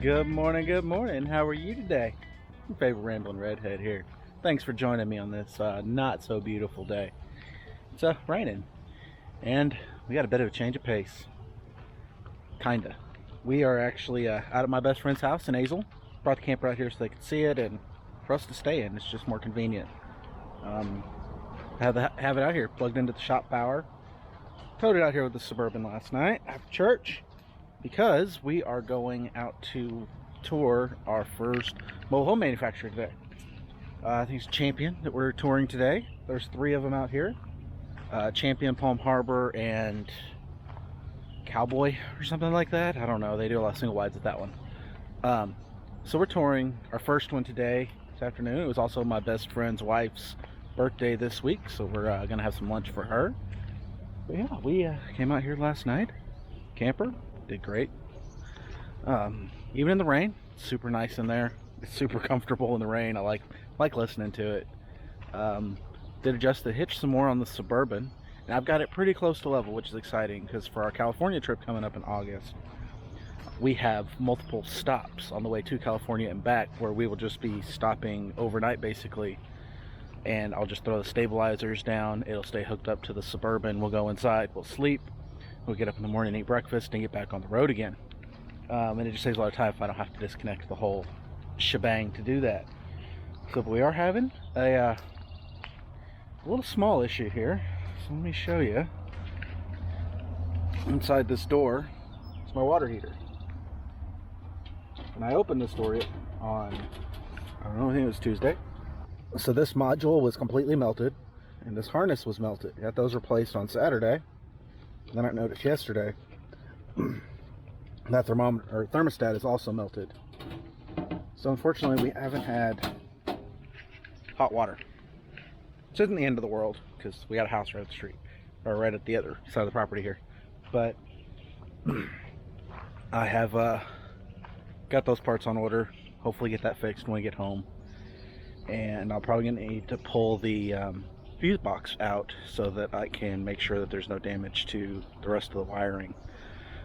Good morning, good morning. How are you today? Your favorite rambling redhead here. Thanks for joining me on this not so beautiful day. It's raining, and we got a bit of a change of pace. Kinda. We are actually out at my best friend's house in Azle. Brought the camper out here so they could see it and for us to stay in. It's just more convenient. Have it out here plugged into the shop power. Towed it out here with the Suburban last night after church, because we are going out to tour our first mobile home manufacturer today. I think it's Champion that we're touring today. There's 3 of them out here. Champion, Palm Harbor, and Cowboy or something like that. I don't know. They do a lot of single wides at that one. So we're touring our first one today, this afternoon. It was also my best friend's wife's birthday this week, so we're going to have some lunch for her. But yeah, we came out here last night. Camper. Did great. Even in the rain, super nice in there. It's super comfortable in the rain. I like listening to it. Did adjust the hitch some more on the Suburban, and I've got it pretty close to level, which is exciting because for our California trip coming up in August, we have multiple stops on the way to California and back where we will just be stopping overnight basically, and I'll just throw the stabilizers down. It'll stay hooked up to the Suburban. We'll go inside, we'll sleep, we'll get up in the morning, eat breakfast, and get back on the road again. And it just saves a lot of time if I don't have to disconnect the whole shebang to do that. So we are having a little small issue here. So let me show you. Inside this door is my water heater. And I opened this door on, I don't know, I think it was Tuesday. So this module was completely melted, and this harness was melted. Got those replaced on Saturday. Then I noticed yesterday that thermostat is also melted. So unfortunately we haven't had hot water. Which isn't the end of the world because we got a house right up the street, or right at the other side of the property here. But I have got those parts on order. Hopefully get that fixed when we get home. And I'm probably gonna need to pull the fuse box out so that I can make sure that there's no damage to the rest of the wiring,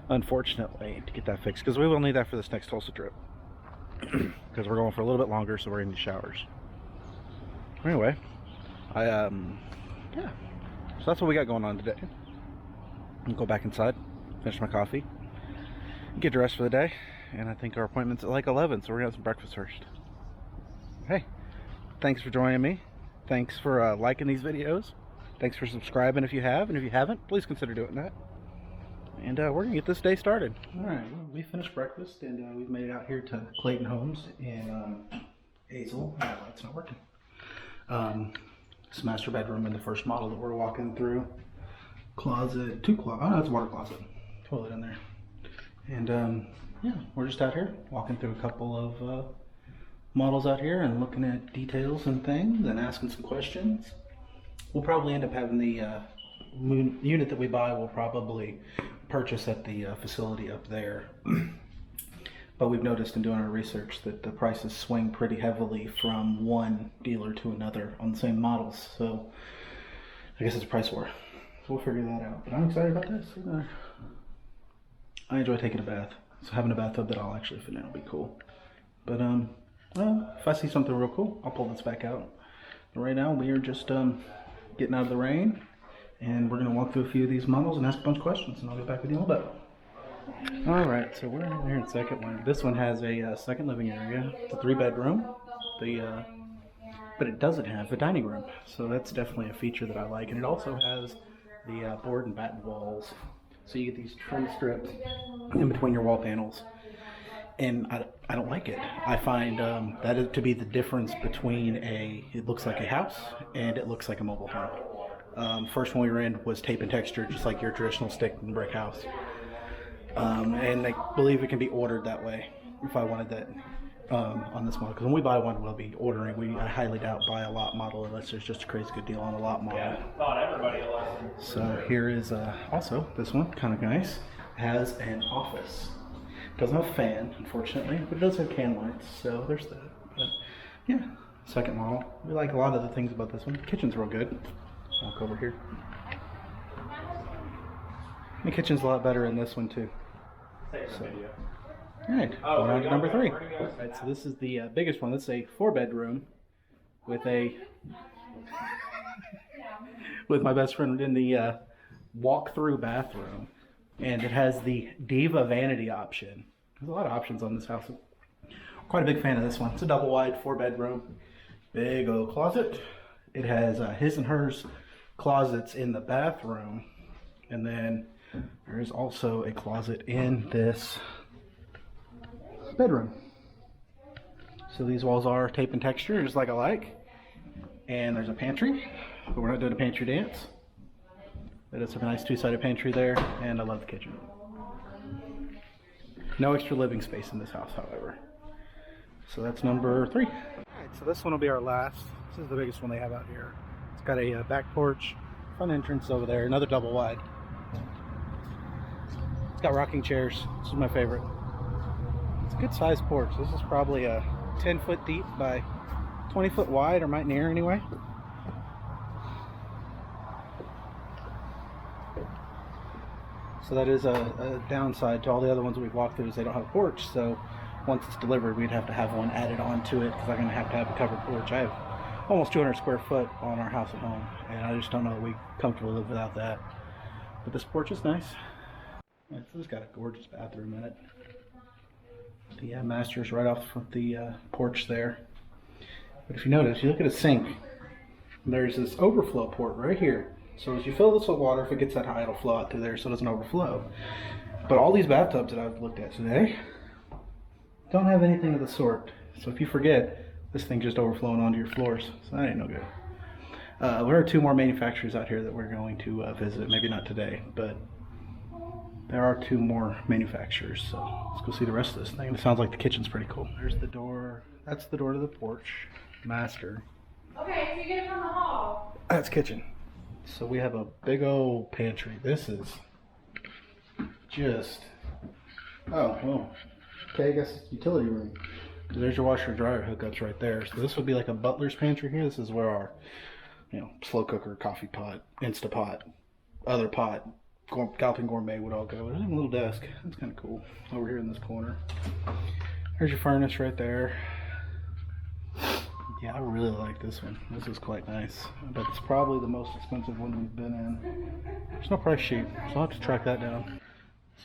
unfortunately, to get that fixed, because we will need that for this next Tulsa trip because we're going for a little bit longer, so we're in the showers. Anyway, yeah, so that's what we got going on today. I'll go back inside, finish my coffee, get dressed for the day, and I think our appointment's at like 11, so we're gonna have some breakfast first. Hey, thanks for joining me. Thanks for liking these videos. Thanks for subscribing if you have, and if you haven't, please consider doing that. And we're gonna get this day started. All right, well, we finished breakfast, and we've made it out here to Clayton Homes in Azle. Oh, it's not working. It's master bedroom in the first model that we're walking through. Closet, 2 closets. Oh, that's a water closet. Toilet in there. And yeah, we're just out here walking through a couple of models out here and looking at details and things and asking some questions. We'll probably end up having the unit that we buy, we'll probably purchase at the facility up there. But we've noticed in doing our research that the prices swing pretty heavily from one dealer to another on the same models, so I guess it's a price war. So we'll figure that out. But I'm excited about this. I enjoy taking a bath, so having a bathtub that I'll actually fit in will be cool. But well, if I see something real cool, I'll pull this back out. But right now we are just getting out of the rain, and we're gonna walk through a few of these models and ask a bunch of questions, and I'll get back with you in a little bit. All right, so we're in here in the second one. This one has a second living area. It's a 3-bedroom. But it doesn't have a dining room, so that's definitely a feature that I like. And it also has the board and batten walls, so you get these trim strips in between your wall panels. And I don't like it. I find that is to be the difference between it looks like a house and it looks like a mobile home. First one we were in was tape and texture, just like your traditional stick and brick house. And I believe it can be ordered that way if I wanted that on this model. Because when we buy one, we'll be ordering. I highly doubt buy a lot model unless there's just a crazy good deal on a lot model. Yeah, thought everybody loves them. So here is also this one, kind of nice. Has an office. Doesn't have a fan, unfortunately, but it does have can lights, so there's that. But yeah, second model. We like a lot of the things about this one. Kitchen's real good. Walk over here. The kitchen's a lot better in this one too. So, All right, going on to number 3. All right, so this is the biggest one. This is a 4-bedroom with a with my best friend in the walk-through bathroom, and it has the Diva vanity option. There's a lot of options on this house. Quite a big fan of this one. It's a double wide 4-bedroom, big old closet. It has his and hers closets in the bathroom, and then there is also a closet in this bedroom. So these walls are tape and texture, just like I like. And there's a pantry, but we're not doing a pantry dance. But it's a nice 2-sided pantry there, and I love the kitchen. No extra living space in this house, however. So that's number 3. All right, so this one will be our last. This is the biggest one they have out here. It's got a back porch, front entrance over there, another double wide. It's got rocking chairs. This is my favorite. It's a good sized porch. This is probably a 10 foot deep by 20 foot wide, or might near anyway. So that is a downside to all the other ones that we've walked through, is they don't have a porch. So once it's delivered, we'd have to have one added onto it, because I'm going to have a covered porch. I have almost 200 square foot on our house at home, and I just don't know that we're comfortable live without that. But this porch is nice. It's just got a gorgeous bathroom in it. The master's right off the porch there. But if you notice, you look at a sink, there's this overflow port right here. So as you fill this with water, if it gets that high, it'll flow out through there so it doesn't overflow. But all these bathtubs that I've looked at today don't have anything of the sort. So if you forget, this thing just overflowing onto your floors. So that ain't no good. There are 2 more manufacturers out here that we're going to visit. Maybe not today, but there are 2 more manufacturers. So let's go see the rest of this thing. It sounds like the kitchen's pretty cool. There's the door. That's the door to the porch. Master. Okay, so you get it from the hall. That's kitchen. So we have a big old pantry. This is just, oh, well, okay, I guess it's utility room. There's your washer and dryer hookups right there. So this would be like a butler's pantry here. This is where our, slow cooker, coffee pot, Instapot, other pot, Galloping Gourmet would all go. There's even a little desk. That's kind of cool. Over here in this corner. There's your furnace right there. Yeah, I really like this one. This is quite nice. But it's probably the most expensive one we've been in. There's no price sheet, so I'll have to track that down.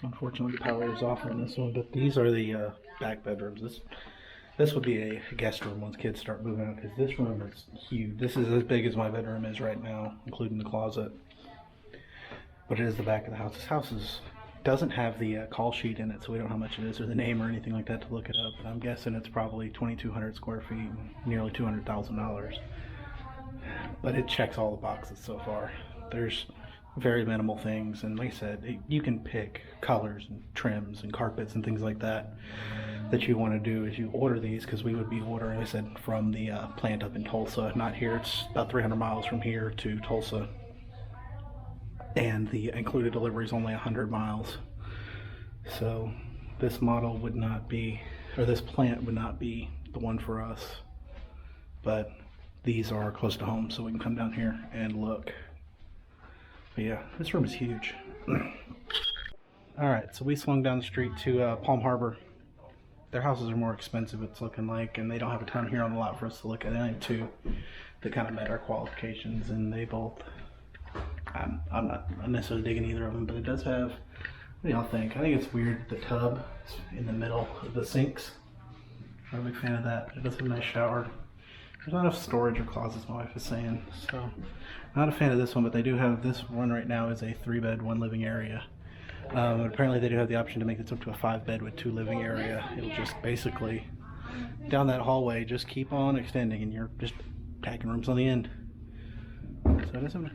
So unfortunately the power is off on this one, but these are the back bedrooms. This would be a guest room once kids start moving out, because this room is huge. This is as big as my bedroom is right now, including the closet. But it is the back of the house. This house doesn't have the call sheet in it, so we don't know how much it is or the name or anything like that to look it up. But I'm guessing it's probably 2,200 square feet and nearly $200,000. But it checks all the boxes so far. There's very minimal things, and like I said, you can pick colors and trims and carpets and things like that you want to do as you order these, because we would be ordering, like I said, from the plant up in Tulsa, not here. It's about 300 miles from here to Tulsa, and the included delivery is only 100 miles. So this model would not be, or this plant would not be the one for us, but these are close to home, so we can come down here and look. But yeah, this room is huge. All right, so we swung down the street to Palm Harbor. Their houses are more expensive, it's looking like, and they don't have a ton here on the lot for us to look at. They only have 2 that kind of met our qualifications, and they both, I'm not necessarily digging either of them, but it does have, what do y'all think? I think it's weird that the tub is in the middle of the sinks. I'm a big fan of that. It does have a nice shower. There's not enough storage or closets, my wife is saying, so not a fan of this one, but they do have, this one right now is a 3-bed, 1 living area. Apparently they do have the option to make this up to a 5-bed with 2 living area. It'll just basically, down that hallway, just keep on extending, and you're just packing rooms on the end. So it is a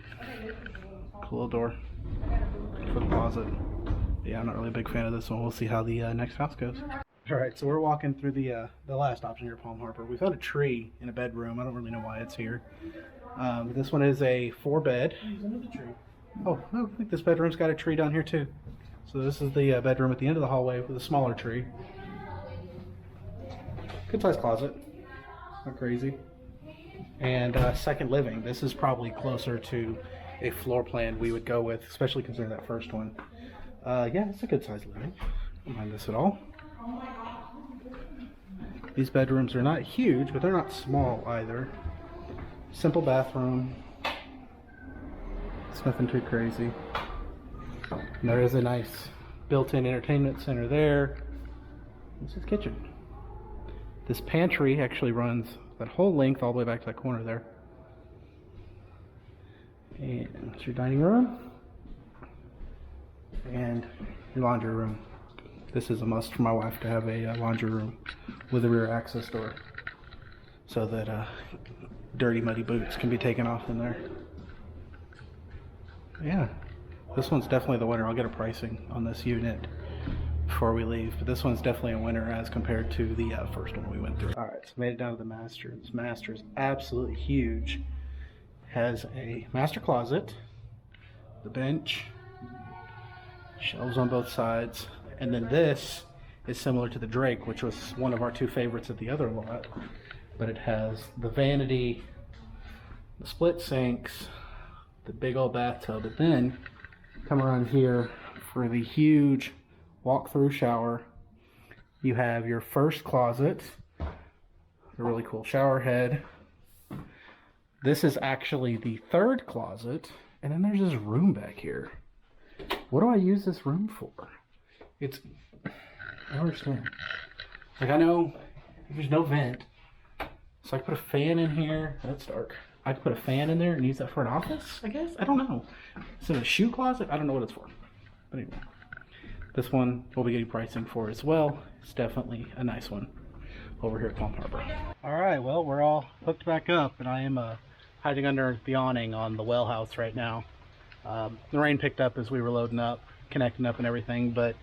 cool little door for the closet. Yeah, I'm not really a big fan of this one. We'll see how the next house goes. All right, so we're walking through the last option here at Palm Harbor. We found a tree in a bedroom. I don't really know why it's here. This one is a 4-bed. There's another tree. Oh, I think this bedroom's got a tree down here too. So this is the bedroom at the end of the hallway with a smaller tree. Good sized closet. Not crazy. And second living. This is probably closer to a floor plan we would go with, especially considering that first one. Yeah, it's a good sized living. I don't mind this at all. These bedrooms are not huge, but they're not small either. Simple bathroom. It's nothing too crazy. And there is a nice built-in entertainment center there. This is kitchen. This pantry actually runs that whole length all the way back to that corner there. And it's your dining room. And your laundry room. This is a must for my wife to have a laundry room with a rear access door, so that dirty, muddy boots can be taken off in there. Yeah, this one's definitely the winner. I'll get a pricing on this unit before we leave, but this one's definitely a winner as compared to the first one we went through. All right, so made it down to the master. This master is absolutely huge. Has a master closet, the bench, shelves on both sides, and then this is similar to the Drake, which was one of our two favorites at the other lot, but it has the vanity, the split sinks, the big old bathtub, but then come around here for the huge walk-through shower. You have your first closet, a really cool shower head. This is actually the third closet, and then there's this room back here. What do I use this room for? I don't understand. Like, I know there's no vent, so I could put a fan in here. That's dark. I could put a fan in there and use that for an office, I guess? I don't know. Is it a shoe closet? I don't know what it's for. But anyway, this one we'll be getting pricing for as well. It's definitely a nice one over here at Palm Harbor. All right, well, we're all hooked back up, and I am hiding under the awning on the well house right now. The rain picked up as we were loading up, connecting up and everything, but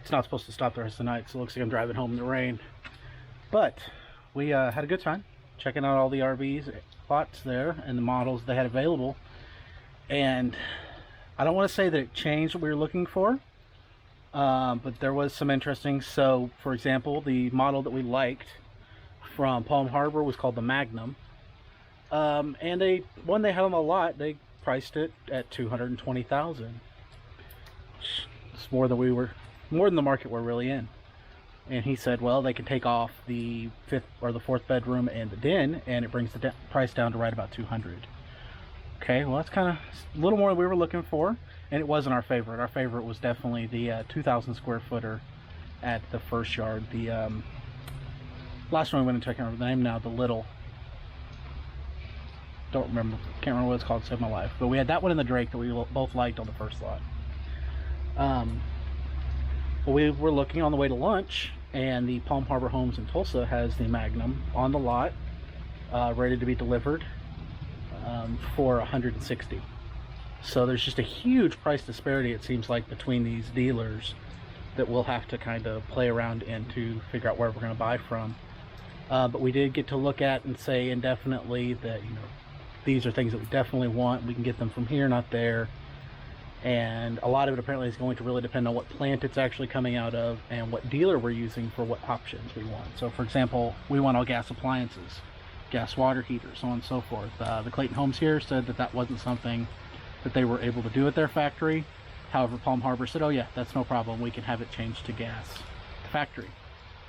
it's not supposed to stop the rest of the night, so it looks like I'm driving home in the rain. But we had a good time checking out all the RVs lots there and the models they had available. And I don't want to say that it changed what we were looking for, but there was some interesting. So, for example, the model that we liked from Palm Harbor was called the Magnum. And one they had on the lot, they priced it at $220,000. It's more than the market we're really in. And he said, well, they can take off the fifth or the fourth bedroom and the den, and it brings the price down to right about $200,000. Okay, well, that's kind of a little more than we were looking for, and it wasn't our favorite. Our favorite was definitely the 2,000 square footer at the first yard. The last one we went and checked out the name now, the Little. Can't remember what it's called to save my life. But we had that one in the Drake that we both liked on the first lot. We were looking on the way to lunch, and the Palm Harbor Homes in Tulsa has the Magnum on the lot, ready to be delivered for $160,000. So there's just a huge price disparity, it seems like, between these dealers that we'll have to kind of play around in to figure out where we're going to buy from. But we did get to look at and say indefinitely that, you know, these are things that we definitely want. We can get them from here, not there. And a lot of it apparently is going to really depend on what plant it's actually coming out of and what dealer we're using for what options we want. So, for example, we want all gas appliances, gas water heaters, so on and so forth. The Clayton Homes here said that that wasn't something that they were able to do at their factory. However, Palm Harbor said, oh yeah, that's no problem. We can have it changed to gas at the factory.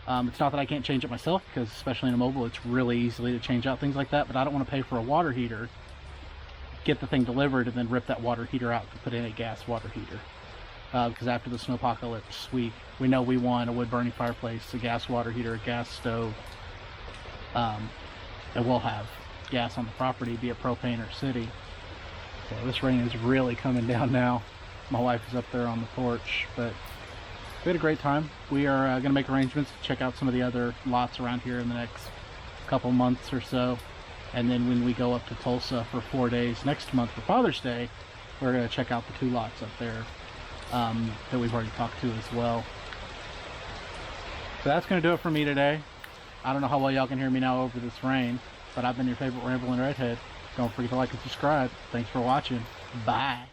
It's not that I can't change it myself, because especially in a mobile, it's really easily to change out things like that, but I don't want to pay for a water heater, get the thing delivered, and then rip that water heater out to put in a gas water heater. Because after the snowpocalypse, we know we want a wood-burning fireplace, a gas water heater, a gas stove, and we'll have gas on the property, be it propane or city. So this rain is really coming down now. My wife is up there on the porch, but we had a great time. We are going to make arrangements to check out some of the other lots around here in the next couple months or so. And then when we go up to Tulsa for 4 days next month for Father's Day, we're going to check out the 2 lots up there that we've already talked to as well. So that's going to do it for me today. I don't know how well y'all can hear me now over this rain, but I've been your favorite rambling redhead. Don't forget to like and subscribe. Thanks for watching. Bye.